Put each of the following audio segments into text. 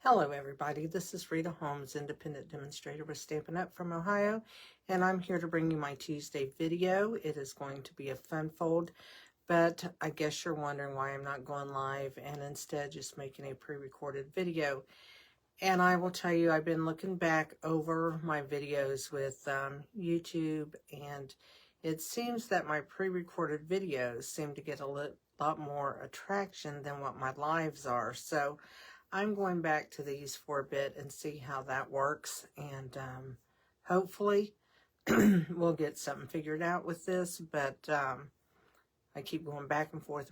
Hello everybody, this is Rita Holmes, independent demonstrator with Stampin' Up! From Ohio, and I'm here to bring you my Tuesday video. It is going to be a fun fold, but I guess you're wondering why I'm not going live and instead just making a pre-recorded video. And I will tell you, I've been looking back over my videos with YouTube, and it seems that my pre-recorded videos seem to get a lot more attraction than what my lives are. So I'm going back to these for a bit and see how that works, and hopefully we'll get something figured out with this, but I keep going back and forth,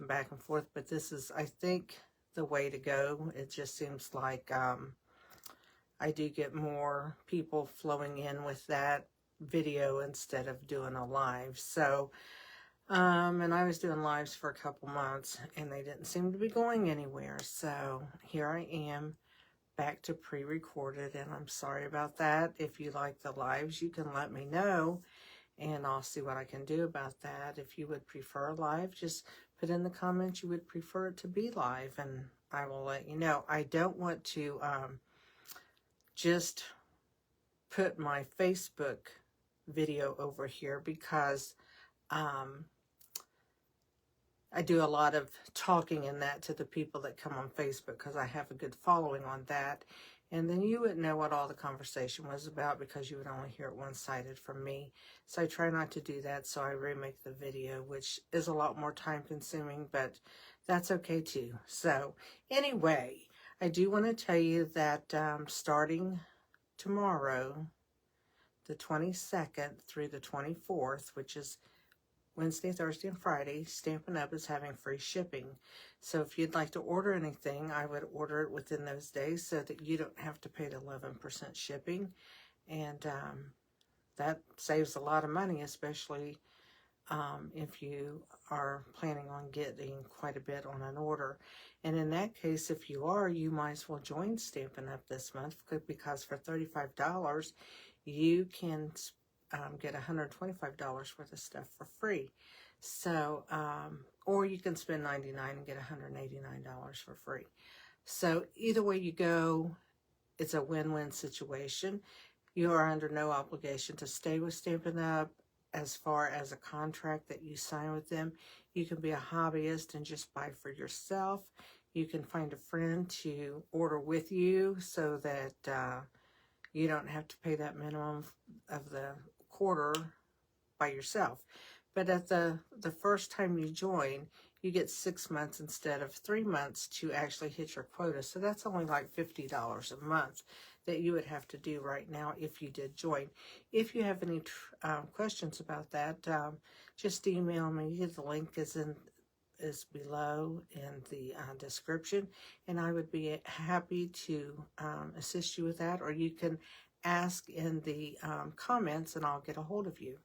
but this is, I think, the way to go. It just seems like I do get more people flowing in with that video instead of doing a live. So and I was doing lives for a couple months and they didn't seem to be going anywhere. So here I am back to pre-recorded, and I'm sorry about that. If you like the lives, you can let me know and I'll see what I can do about that. If you would prefer live, just put in the comments you would prefer it to be live and I will let you know. I don't want to just put my Facebook video over here because I do a lot of talking in that to the people that come on Facebook because I have a good following on that. And then you wouldn't know what all the conversation was about because you would only hear it one-sided from me. So I try not to do that, so I remake the video, which is a lot more time-consuming, but that's okay too. So anyway, I do want to tell you that starting tomorrow, the 22nd through the 24th, which is Wednesday, Thursday, and Friday, Stampin' Up! Is having free shipping. So if you'd like to order anything, I would order it within those days so that you don't have to pay the 11% shipping. And that saves a lot of money, especially if you are planning on getting quite a bit on an order. And in that case, if you are, you might as well join Stampin' Up! This month because for $35, you can get $125 worth of stuff for free. So, or you can spend $99 and get $189 for free. So either way you go, it's a win-win situation. You are under no obligation to stay with Stampin' Up! As far as a contract that you sign with them. You can be a hobbyist and just buy for yourself. You can find a friend to order with you so that you don't have to pay that minimum of the quarter by yourself. But at the first time you join, you get 6 months instead of 3 months to actually hit your quota. So that's only like $50 a month that you would have to do right now if you did join. If you have any questions about that, just email me. The link is below in the description, and I would be happy to assist you with that, or you can ask in the comments and I'll get a hold of you.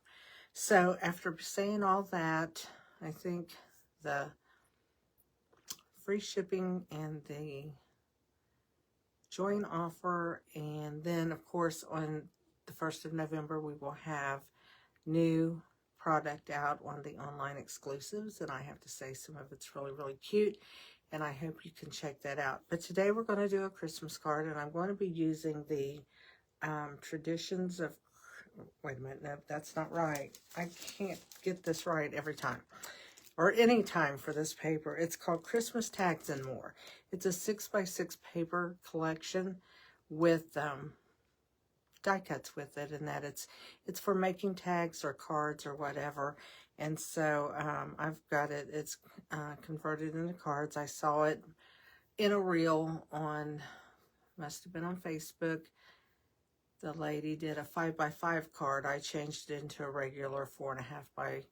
So after saying all that, I think the free shipping and the join offer, and then of course on the 1st of November we will have new product out on the online exclusives, and I have to say some of it's really cute, and I hope you can check that out. But today we're going to do a Christmas card, and I'm going to be using the Traditions of, wait a minute, no, that's not right. I can't get this right every time, or any time for this paper. It's called Christmas Tags and More. It's a 6x6 paper collection with die cuts with it, and that it's for making tags or cards or whatever. And so I've got it, it's converted into cards. I saw it in a reel on, must have been on Facebook. The lady did a 5x5 card. I changed it into a regular 4.25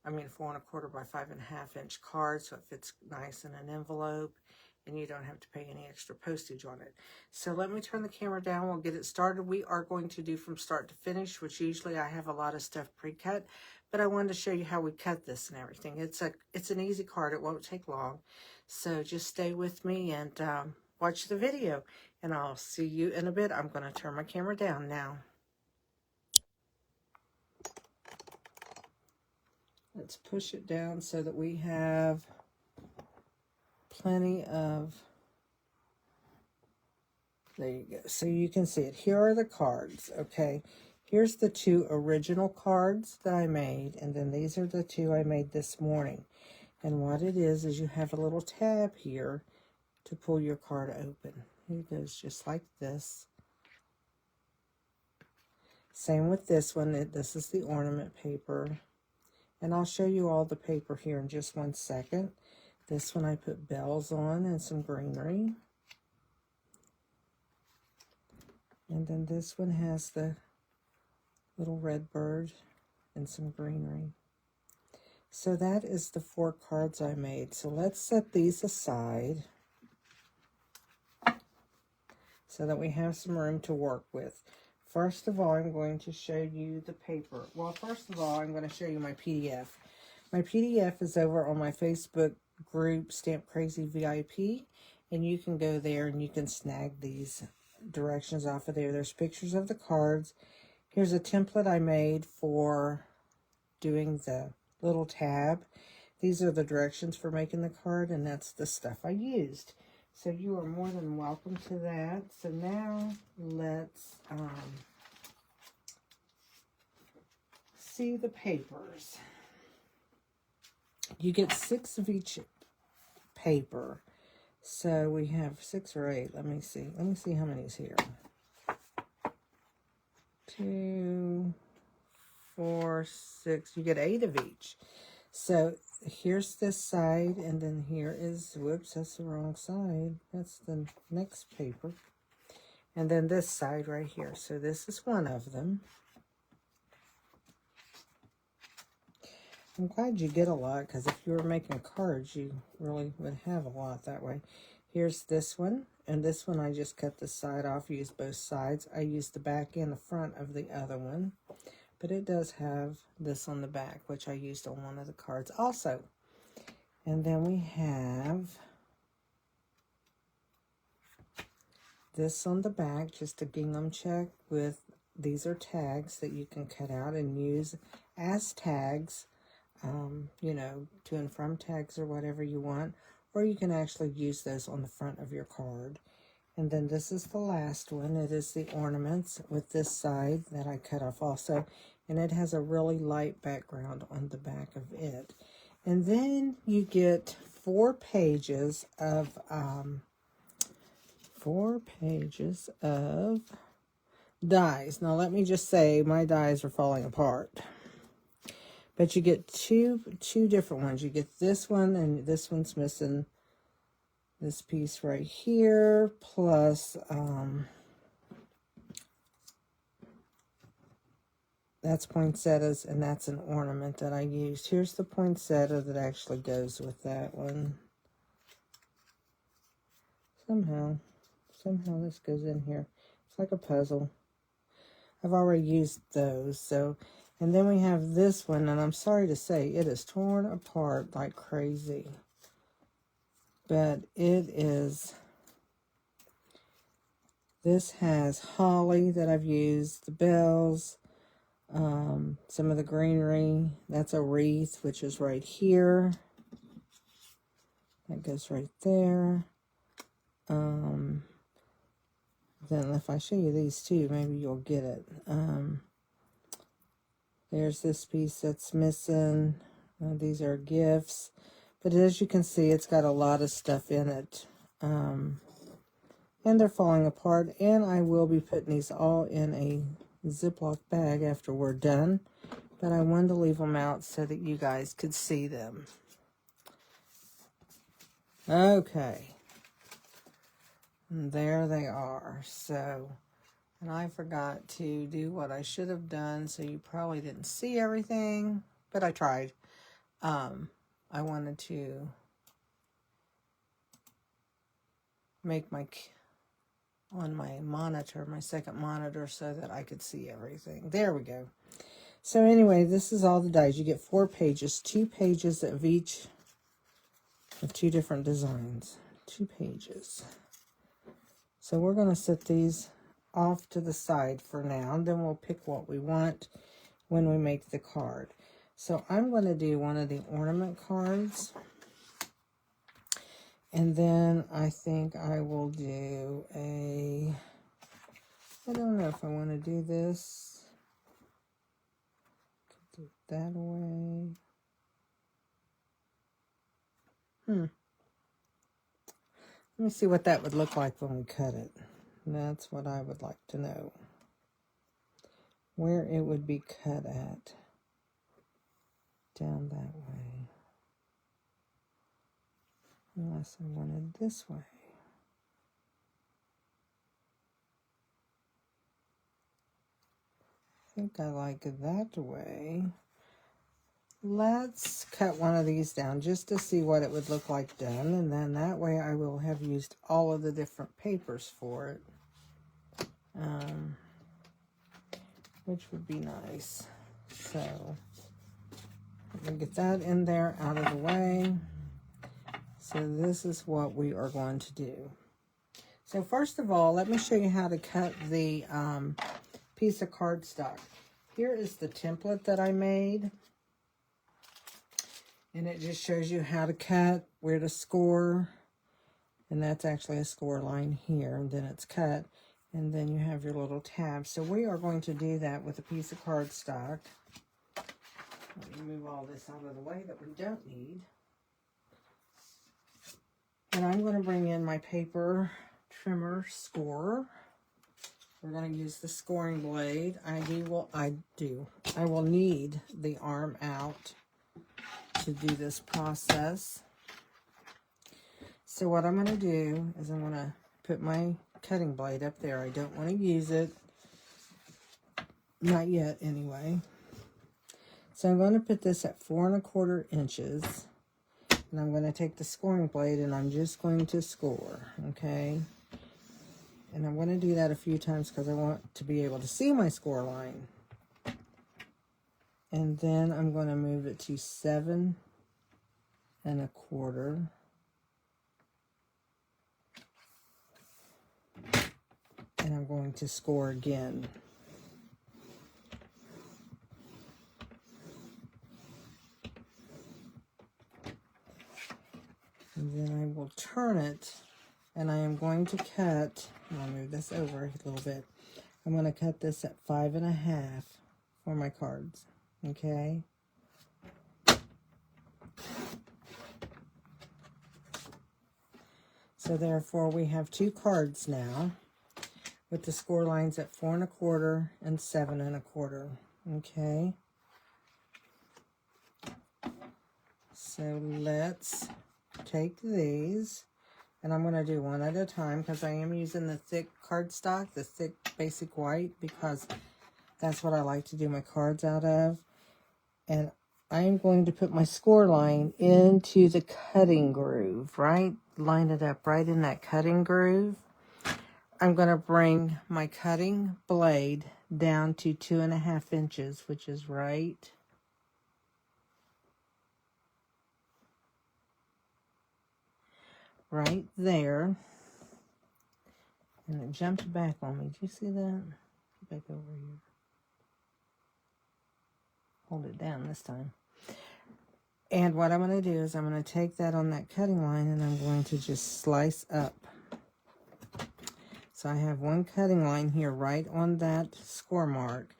by 5.5 inch card, so it fits nice in an envelope and you don't have to pay any extra postage on it. So let me turn the camera down. We'll get it started. We are going to do from start to finish, which usually I have a lot of stuff pre-cut, but I wanted to show you how we cut this and everything. It's an easy card. It won't take long. So just stay with me and watch the video, and I'll see you in a bit. I'm going to turn my camera down now. Let's push it down so that we have plenty of There you go. So you can see it. Here are the cards, okay? Here's the 2 original cards that I made, and then these are the 2 I made this morning. And what it is you have a little tab here to pull your card open. It goes just like this. Same with this one. This is the ornament paper. And I'll show you all the paper here in just one second. This one I put bells on and some greenery. And then this one has the little red bird and some greenery. So that is the 4 cards I made. So let's set these aside so that we have some room to work with. First of all, I'm going to show you the paper. Well, first of all, I'm going to show you my PDF. My PDF is over on my Facebook group, Stamp Crazy VIP, and you can go there and you can snag these directions off of there. There's pictures of the cards. Here's a template I made for doing the little tab. These are the directions for making the card, and that's the stuff I used. So you are more than welcome to that. So now let's see the papers. You get 6 of each paper. So we have 6 or 8. Let me see. Let me see how many's here. 2, 4, 6. You get 8 of each. So here's this side, and then here is, whoops, that's the wrong side. That's the next paper. And then this side right here. So this is one of them. I'm glad you get a lot, because if you were making cards, you really would have a lot that way. Here's this one, and this one I just cut the side off, used both sides. I used the back and the front of the other one, but it does have this on the back, which I used on one of the cards also. And then we have this on the back, just a gingham check with, these are tags that you can cut out and use as tags. You know, to and from tags or whatever you want, or you can actually use those on the front of your card. And then this is the last one. It is the ornaments with this side that I cut off also, and it has a really light background on the back of it. And then you get 4 pages of dies. Now let me just say, my dies are falling apart. But you get two different ones. You get this one, and this one's missing this piece right here, plus that's poinsettias, and that's an ornament that I used. Here's the poinsettia that actually goes with that one. Somehow this goes in here. It's like a puzzle. I've already used those, so... And then we have this one, and I'm sorry to say, it is torn apart like crazy. But it is, this has holly that I've used, the bells, some of the greenery. That's a wreath, which is right here. That goes right there. Then if I show you these two, maybe you'll get it. There's this piece that's missing. These are gifts. But as you can see, it's got a lot of stuff in it. And they're falling apart. And I will be putting these all in a Ziploc bag after we're done. But I wanted to leave them out so that you guys could see them. Okay. And there they are. So... And I forgot to do what I should have done, so you probably didn't see everything, but I tried. I wanted to make on my monitor, my second monitor, so that I could see everything. There we go. So anyway, this is all the dies. You get 4 pages, 2 pages of each of 2 different designs. 2 pages. So we're going to set these off to the side for now, and then we'll pick what we want when we make the card. So I'm going to do one of the ornament cards, And then I think I will do I don't know if I want to do this. Put that away. Let me see what that would look like when we cut it. That's what I would like to know. Where it would be cut at. Down that way. Unless I wanted this way. I think I like it that way. Let's cut one of these down just to see what it would look like done. And then that way I will have used all of the different papers for it. Which would be nice. So, we'll get that in there out of the way. So this is what we are going to do. So first of all, let me show you how to cut the piece of cardstock. Here is the template that I made. And it just shows you how to cut, where to score. And that's actually a score line here. And then it's cut. And then you have your little tab. So we are going to do that with a piece of cardstock. Let me move all this out of the way that we don't need. And I'm going to bring in my paper trimmer scorer. We're going to use the scoring blade. I will need the arm out to do this process. So what I'm going to do is I'm going to put my cutting blade up there. I don't want to use it. Not yet, anyway. So I'm going to put this at 4 1/4 inches. And I'm going to take the scoring blade and I'm just going to score, okay? And I'm going to do that a few times because I want to be able to see my score line. And then I'm going to move it to 7 1/4. And I'm going to score again. And then I will turn it, and I am going to cut, I'll move this over a little bit. I'm going to cut this at 5 1/2 for my cards, okay? So therefore we have 2 cards now with the score lines at 4 1/4 and 7 1/4, okay? So let's take these, and I'm going to do one at a time because I am using the thick cardstock, the thick basic white, because that's what I like to do my cards out of. And I am going to put my score line into the cutting groove, right? Line it up right in that cutting groove. I'm going to bring my cutting blade down to 2 1/2 inches, which is right there. And it jumped back on me. Did you see that? Get back over here. Hold it down this time. And what I'm going to do is I'm going to take that on that cutting line and I'm going to just slice up. So I have one cutting line here right on that score mark.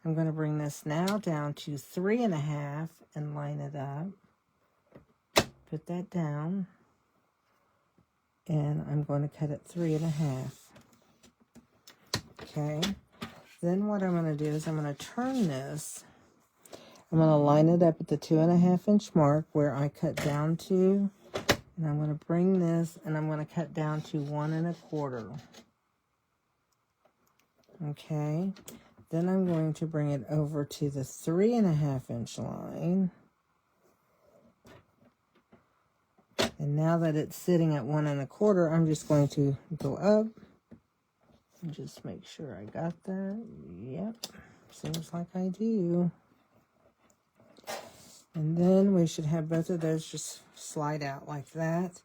I'm going to bring this now down to 3 1/2 and line it up. Put that down. And I'm going to cut it 3 1/2. Okay. Then what I'm going to do is I'm going to turn this. I'm going to line it up at the 2 1/2 inch mark where I cut down to. And I'm going to bring this and I'm going to cut down to 1 1/4. Okay. Then I'm going to bring it over to the 3 1/2 inch line. And now that it's sitting at 1 1/4, I'm just going to go up and just make sure I got that. Yep, seems like I do. And then we should have both of those just slide out like that.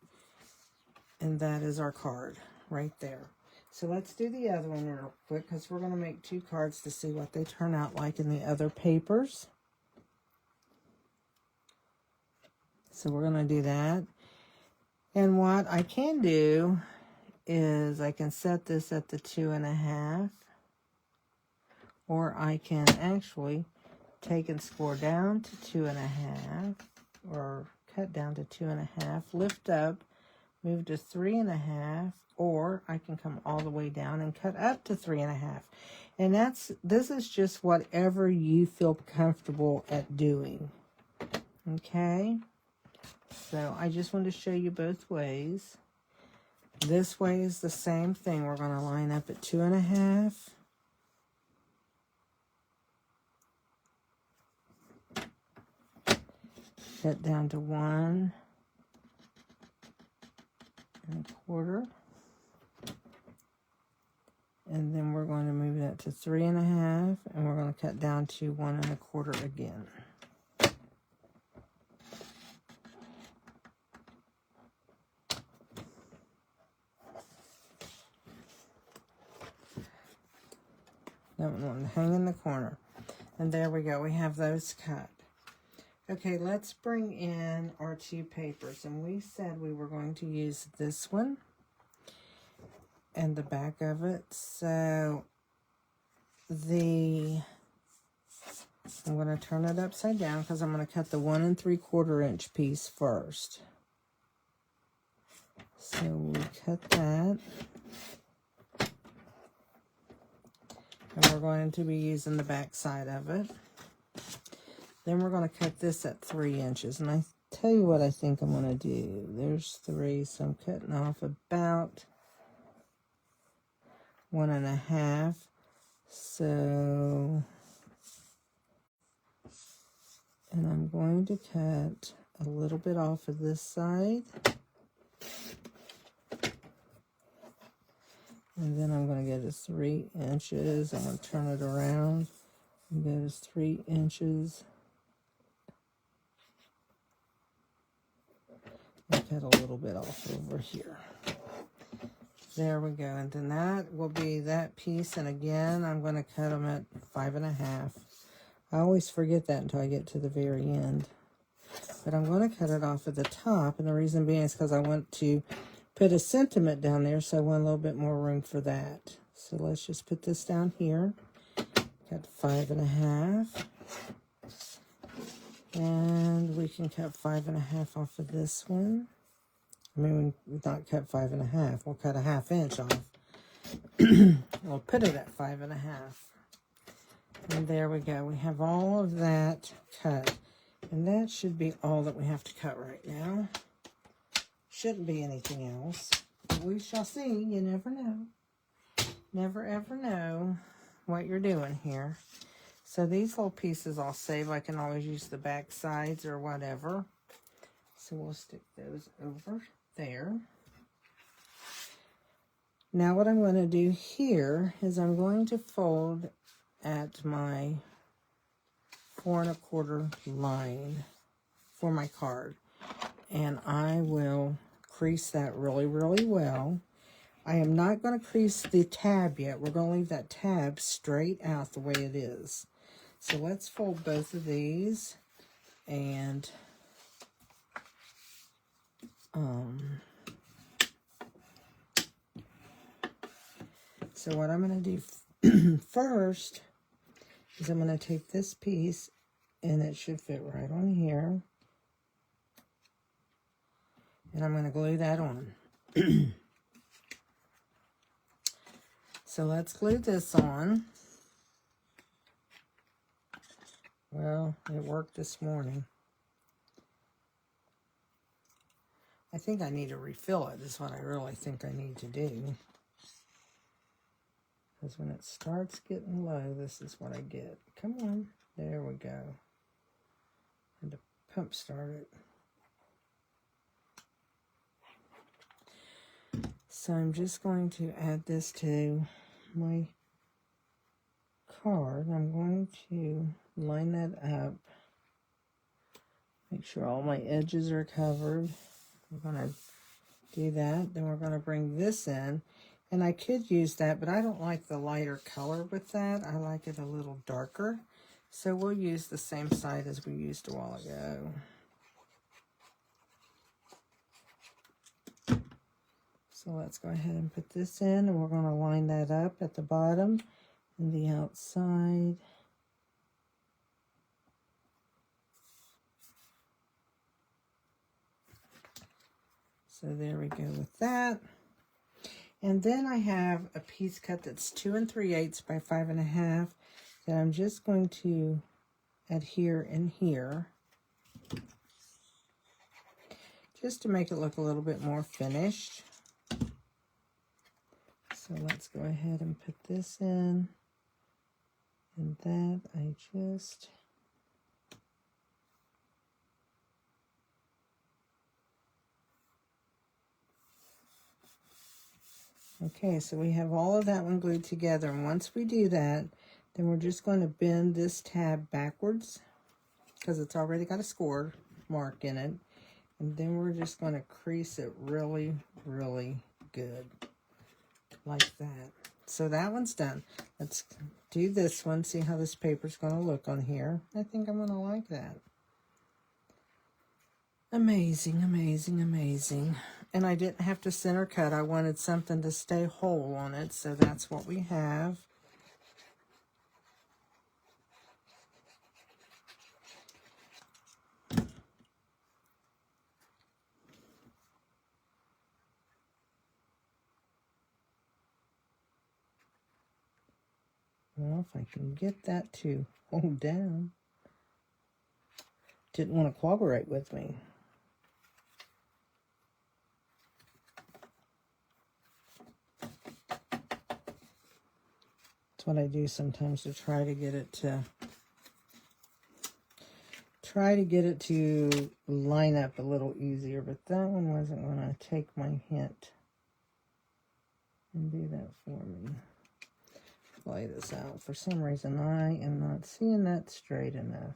And that is our card right there. So let's do the other one real quick because we're going to make 2 cards to see what they turn out like in the other papers. So we're going to do that. And what I can do is I can set this at the 2.5, or I can actually take and score down to 2.5, or cut down to 2.5, lift up, move to 3.5, or I can come all the way down and cut up to 3.5. And this is just whatever you feel comfortable at doing. Okay? So I just want to show you both ways. This way is the same thing. We're going to line up at 2.5. Cut down to 1.25. And then we're going to move that to 3.5, and we're going to cut down to 1.25 again. That one will hang in the corner. And there we go. We have those cut. Okay, let's bring in our 2 papers. And we said we were going to use this one and the back of it. So I'm going to turn it upside down because I'm going to cut the 1 3/4 inch piece first. So we cut that. And we're going to be using the back side of it. Then we're going to cut this at 3 inches. And I tell you what I think I'm going to do. There's 3, so I'm cutting off about 1.5. So, and I'm going to cut a little bit off of this side. And then I'm going to go to 3 inches. I'm going to turn it around and go to 3 inches. And cut a little bit off over here. There we go. And then that will be that piece. And again, I'm going to cut them at 5.5. I always forget that until I get to the very end. But I'm going to cut it off at the top. And the reason being is because I want to put a sentiment down there, so I want a little bit more room for that. So let's just put this down here. Cut 5.5. And we can cut 5.5 off of this one. I mean, not cut 5.5. We'll cut a 1/2 inch off. We'll put it at 5.5. And there we go. We have all of that cut. And that should be all that we have to cut right now. Shouldn't be anything else. But we shall see. You never know. Never ever know what you're doing here. So these little pieces I'll save. I can always use the back sides or whatever. So we'll stick those over there. Now what I'm going to do here is I'm going to fold at my 4 1/4 line for my card. And I will crease that really, really well. I am not going to crease the tab yet. We're going to leave that tab straight out the way it is. So let's fold both of these. And so what I'm going to do first is I'm going to take this piece, and it should fit right on here. And I'm going to glue that on. So let's glue this on. Well, it worked this morning. I think I need to refill it. Is what I really think I need to do. Because when it starts getting low, this is what I get. Come on. There we go. And to pump start it. So I'm just going to add this to my card. I'm going to line that up. Make sure all my edges are covered. We're going to do that. Then we're going to bring this in. And I could use that, but I don't like the lighter color with that. I like it a little darker. So we'll use the same side as we used a while ago. So let's go ahead and put this in, and we're going to line that up at the bottom and the outside. So there we go with that. And then I have a piece cut that's 2 3/8 by 5 1/2 that I'm just going to adhere in here, just to make it look a little bit more finished. So let's go ahead and put this in, and that I just... Okay, so we have all of that one glued together, and once we do that, then we're just going to bend this tab backwards, because it's already got a score mark in it, and then we're just going to crease it really, really good, like that. So that one's done. Let's do this one, see how this paper's going to look on here. I think I'm going to like that. Amazing, amazing, amazing. And I didn't have to center cut. I wanted something to stay whole on it, so that's what we have. Well, if I can get that to hold down. Didn't want to cooperate with me. That's what I do sometimes to try to get it to line up a little easier, but that one wasn't going to take my hint and do that for me. Lay this out. For some reason, I am not seeing that straight enough.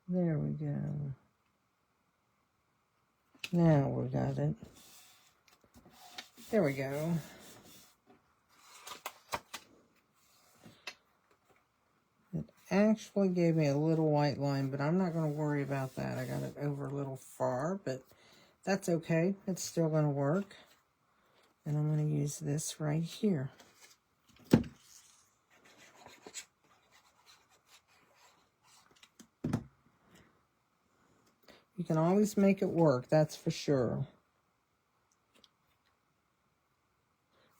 There we go. Now we got it. There we go. It actually gave me a little white line, but I'm not going to worry about that. I got it over a little far, but that's okay. It's still going to work. And I'm going to use this right here. You can always make it work, that's for sure.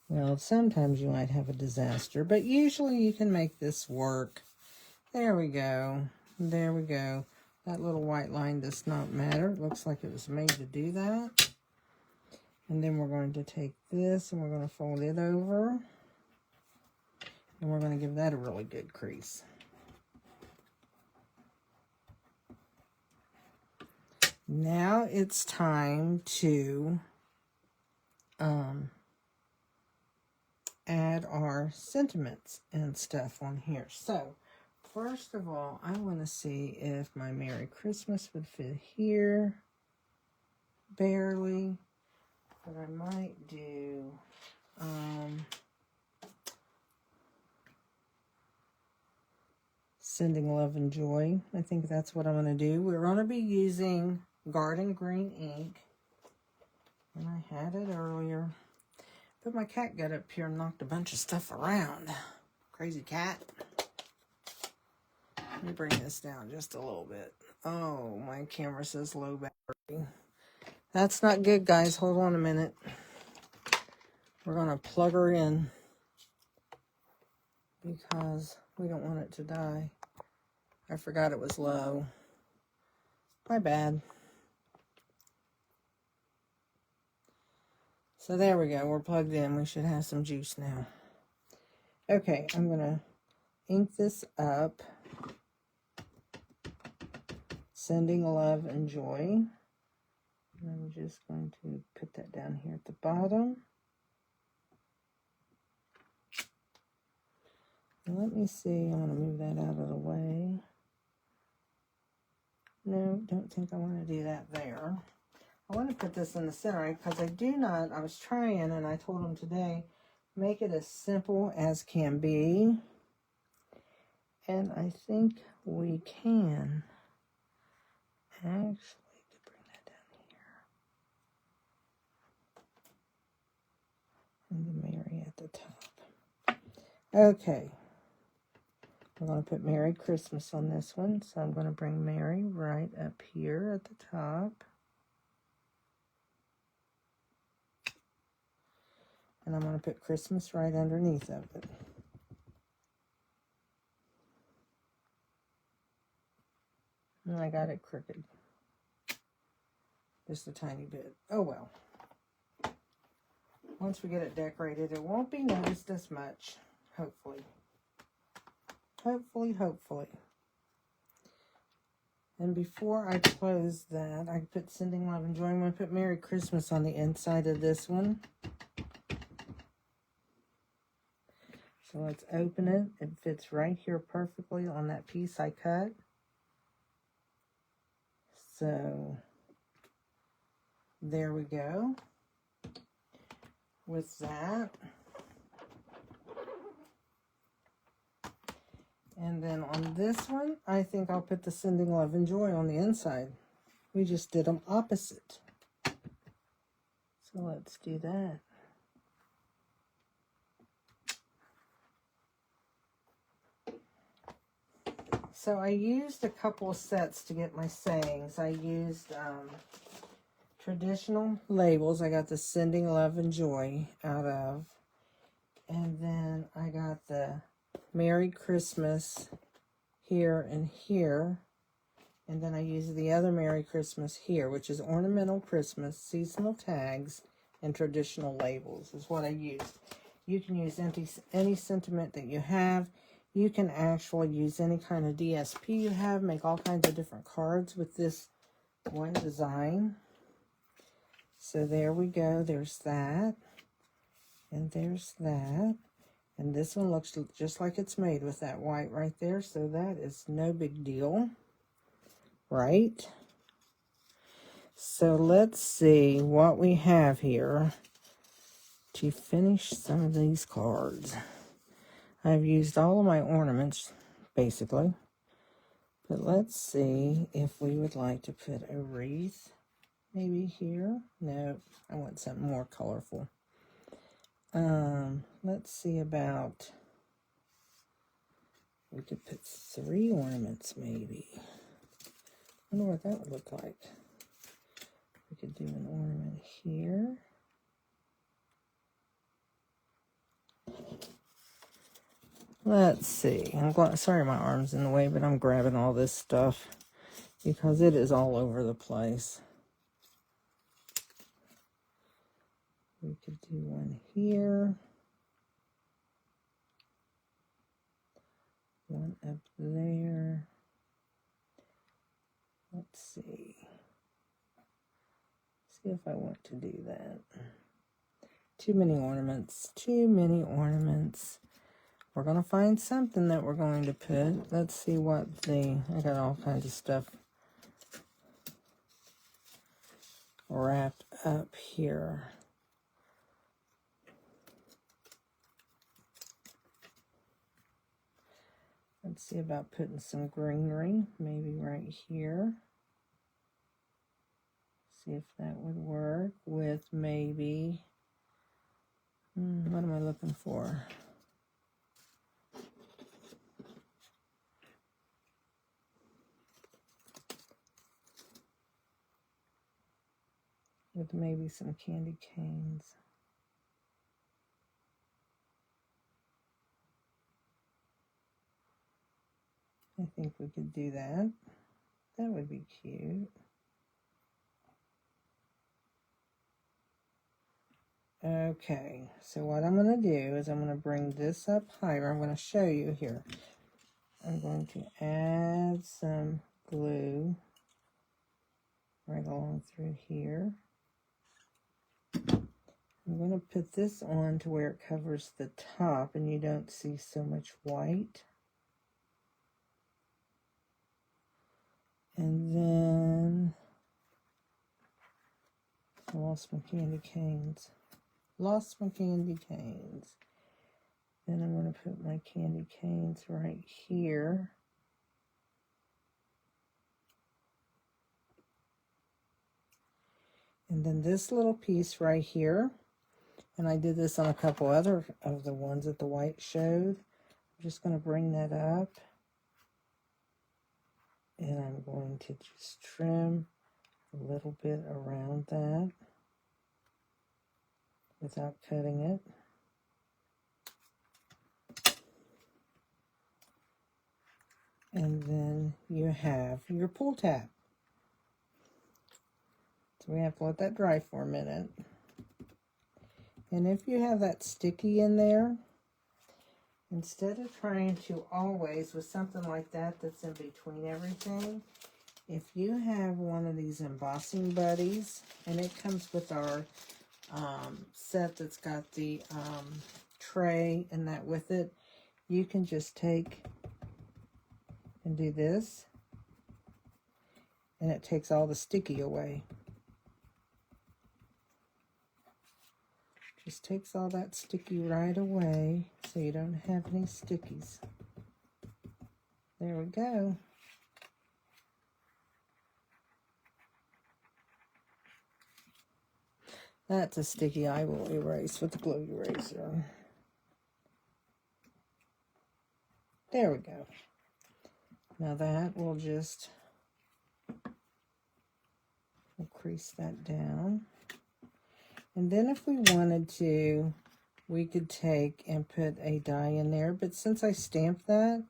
Well, sometimes you might have a disaster, but usually you can make this work. There we go. There we go. That little white line does not matter. It looks like it was made to do that. And then we're going to take this and we're going to fold it over. And we're going to give that a really good crease. Now it's time to add our sentiments and stuff on here. So, first of all, I want to see if my Merry Christmas would fit here. Barely. But I might do Sending Love and Joy. I think that's what I'm going to do. We're going to be using Garden Green ink. And I had it earlier. But my cat got up here and knocked a bunch of stuff around. Crazy cat. Let me bring this down just a little bit. Oh, my camera says low battery. That's not good, guys. Hold on a minute. We're going to plug her in because we don't want it to die. I forgot it was low. My bad. So there we go. We're plugged in. We should have some juice now. Okay, I'm going to ink this up. Sending Love and Joy. And I'm just going to put that down here at the bottom. And let me see. I'm going to move that out of the way. No, don't think I want to do that there. I want to put this in the center because I was trying and I told them today, make it as simple as can be. And I think we can. Actually, to bring that down here. the top. Okay. We're going to put Merry Christmas on this one. So I'm going to bring Merry right up here at the top. And I'm going to put Christmas right underneath of it. And I got it crooked. Just a tiny bit. Oh well. Once we get it decorated, it won't be noticed as much. Hopefully. Hopefully. And before I close that, I put Sending Love and Joy. I'm going to put Merry Christmas on the inside of this one. So let's open it. It fits right here perfectly on that piece I cut. So there we go with that. And then on this one, I think I'll put the Sending Love and Joy on the inside. We just did them opposite. So let's do that. So I used a couple of sets to get my sayings. I used traditional labels. I got the Sending Love and Joy out of. And then I got the Merry Christmas here and here. And then I used the other Merry Christmas here, which is ornamental Christmas, seasonal tags, and traditional labels is what I used. You can use any sentiment that you have. You can actually use any kind of DSP you have, make all kinds of different cards with this one design. So there we go. There's that. And there's that. And this one looks just like it's made with that white right there. So that is no big deal. Right? So let's see what we have here to finish some of these cards. I've used all of my ornaments, basically. But let's see if we would like to put a wreath maybe here. No, I want something more colorful. Let's see about, we could put 3 ornaments maybe. I wonder what that would look like. We could do an ornament here. Let's see. Sorry my arm's in the way, but I'm grabbing all this stuff because it is all over the place. We could do one here. One up there. Let's see. See if I want to do that. Too many ornaments. Too many ornaments. We're going to find something that we're going to put. Let's see what I got all kinds of stuff wrapped up here. Let's see about putting some greenery, maybe right here. See if that would work with maybe, what am I looking for? With maybe some candy canes. I think we could do that. That would be cute. Okay, so what I'm going to do is I'm going to bring this up higher. I'm going to show you here. I'm going to add some glue right along through here. I'm going to put this on to where it covers the top and you don't see so much white. And then I lost my candy canes. Lost my candy canes. Then I'm going to put my candy canes right here. And then this little piece right here, And I did this on a couple other of the ones that the white showed. I'm just going to bring that up. And I'm going to just trim a little bit around that without cutting it. And then you have your pull tab. So we have to let that dry for a minute. And if you have that sticky in there, instead of trying to always, with something like that that's in between everything, if you have one of these embossing buddies, and it comes with our set that's got the tray and that with it, you can just take and do this, and it takes all the sticky away. Just takes all that sticky right away, so you don't have any stickies. There we go. That's a sticky I will erase with the glue eraser. There we go. Now that will just crease that down. And then if we wanted to, we could take and put a die in there. But since I stamped that,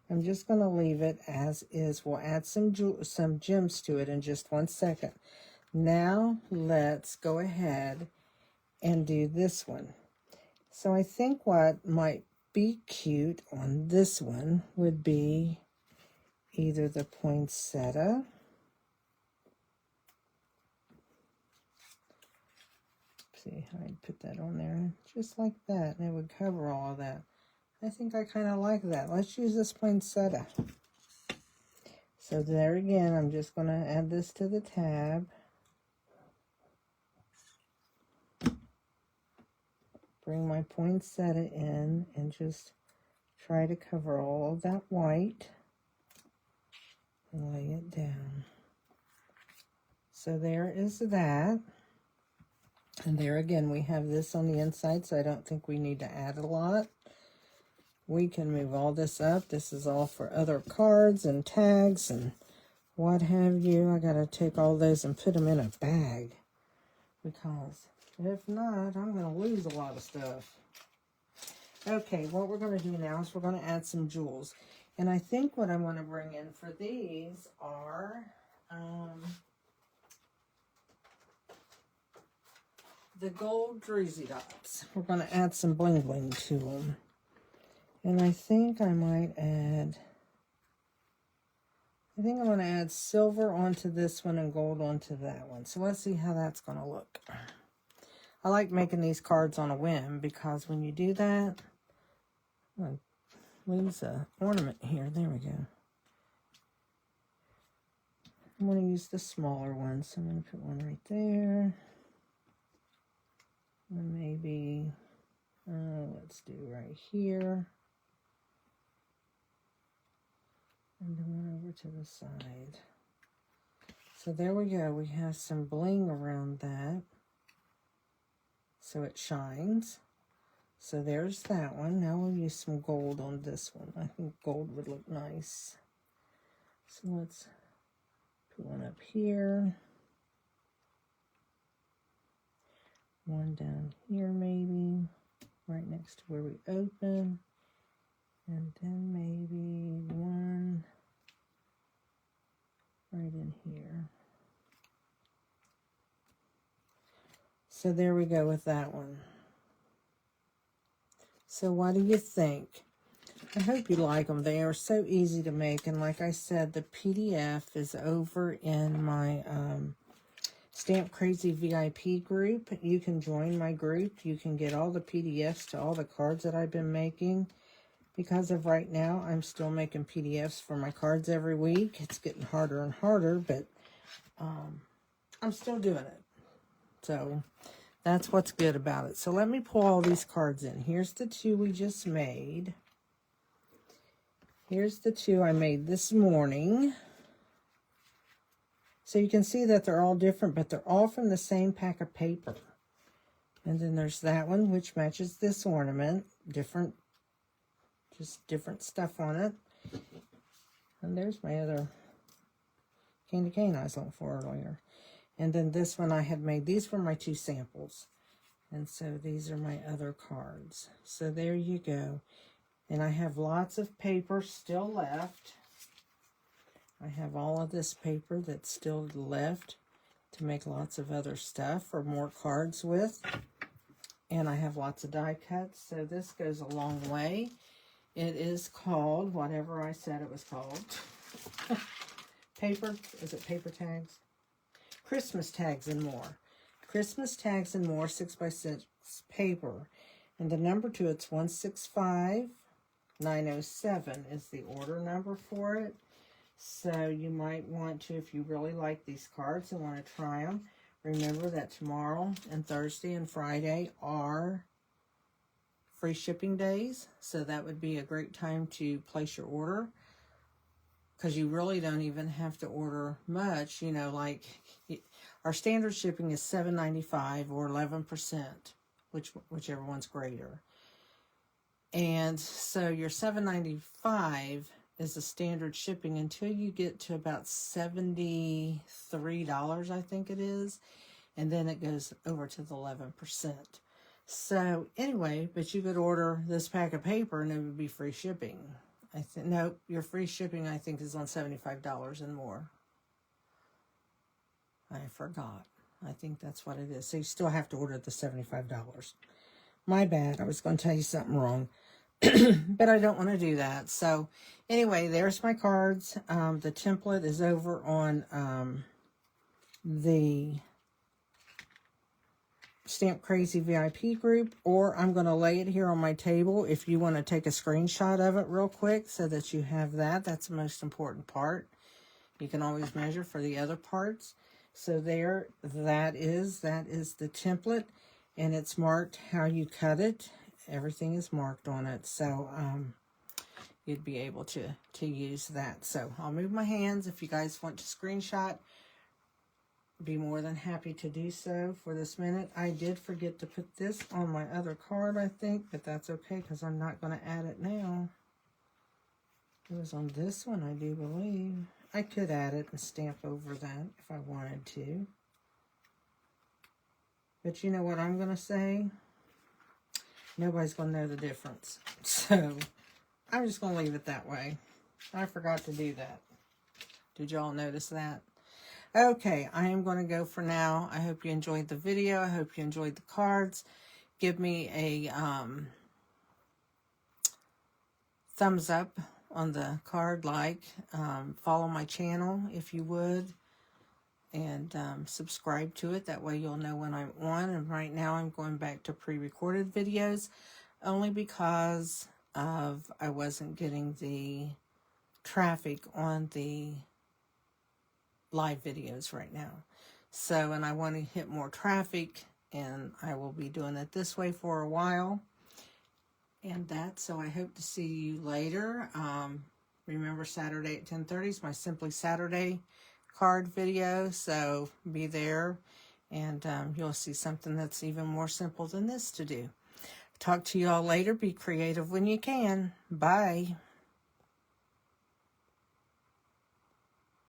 I'm just going to leave it as is. We'll add some gems to it in just 1 second. Now let's go ahead and do this one. So I think what might be cute on this one would be either the poinsettia. See how I'd put that on there, just like that, and it would cover all of that. I think I kind of like that. Let's use this poinsettia. So there again, I'm just going to add this to the tab. Bring my poinsettia in and just try to cover all of that white and lay it down. So there is that. And there again, we have this on the inside, so I don't think we need to add a lot. We can move all this up. This is all for other cards and tags and what have you. I got to take all those and put them in a bag, because if not, I'm going to lose a lot of stuff. Okay, what we're going to do now is we're going to add some jewels. And I think what I want to bring in for these are the gold druzy dots. We're going to add some bling bling to them. And I think I might add, I'm going to add silver onto this one and gold onto that one. So let's see how that's going to look. I like making these cards on a whim, because when you do that, I'm going to lose an ornament here. There we go. I'm going to use the smaller one, so I'm going to put one right there. And maybe, let's do right here. And then one over to the side. So there we go. We have some bling around that, so it shines. So there's that one. Now we'll use some gold on this one. I think gold would look nice. So let's put one up here. One down here maybe, right next to where we open. And then maybe one right in here. So there we go with that one. So what do you think? I hope you like them. They are so easy to make. And like I said, the PDF is over in my Stamp Crazy VIP group. You can join my group. You can get all the PDFs to all the cards that I've been making. Because of right now, I'm still making PDFs for my cards every week. It's getting harder and harder, but I'm still doing it. So that's what's good about it. So let me pull all these cards in. Here's the two we just made. Here's the two I made this morning. So you can see that they're all different, but they're all from the same pack of paper. And then there's that one, which matches this ornament. Just different stuff on it. And there's my other candy cane I was looking for earlier. And then this one I had made. These were my 2 samples. And so these are my other cards. So there you go. And I have lots of paper still left. I have all of this paper that's still left to make lots of other stuff or more cards with. And I have lots of die cuts, so this goes a long way. It is called, whatever I said it was called. Paper, is it paper tags? Christmas tags and more. Christmas tags and more, 6x6 paper. And the number to it's 165907 is the order number for it. So you might want to, if you really like these cards and want to try them, remember that tomorrow and Thursday and Friday are free shipping days. So that would be a great time to place your order, because you really don't even have to order much. You know, like our standard shipping is $7.95 or 11%, whichever one's greater. And so your $7.95 is the standard shipping until you get to about $73, I think it is. And then it goes over to the 11%. So anyway, but you could order this pack of paper and it would be free shipping. No, your free shipping, I think, is on $75 and more. I forgot. I think that's what it is. So you still have to order the $75. My bad. I was going to tell you something wrong. But I don't want to do that. So anyway, there's my cards. The template is over on the Stamp Crazy VIP group, or I'm going to lay it here on my table if you want to take a screenshot of it real quick so that you have that. That's the most important part. You can always measure for the other parts. So there, that is the template, and it's marked how you cut it. Everything is marked on it, so you'd be able to use that. So I'll move my hands. If you guys want to screenshot, be more than happy to do so for this minute. I did forget to put this on my other card, I think, but that's okay because I'm not going to add it now. It was on this one, I do believe. I could add it and stamp over that if I wanted to. But you know what I'm going to say? Nobody's going to know the difference. So I'm just going to leave it that way. I forgot to do that. Did y'all notice that? Okay, I am going to go for now. I hope you enjoyed the video. I hope you enjoyed the cards. Give me a thumbs up on the card, follow my channel if you would, and subscribe to it. That way you'll know when I'm on. And right now I'm going back to pre-recorded videos only because I wasn't getting the traffic on the live videos right now. So, and I want to hit more traffic, and I will be doing it this way for a while. And so I hope to see you later. Remember, Saturday at 10:30 is my Simply Saturday card video, so be there, and you'll see something that's even more simple than this to do. Talk to you all later. Be creative when you can. Bye.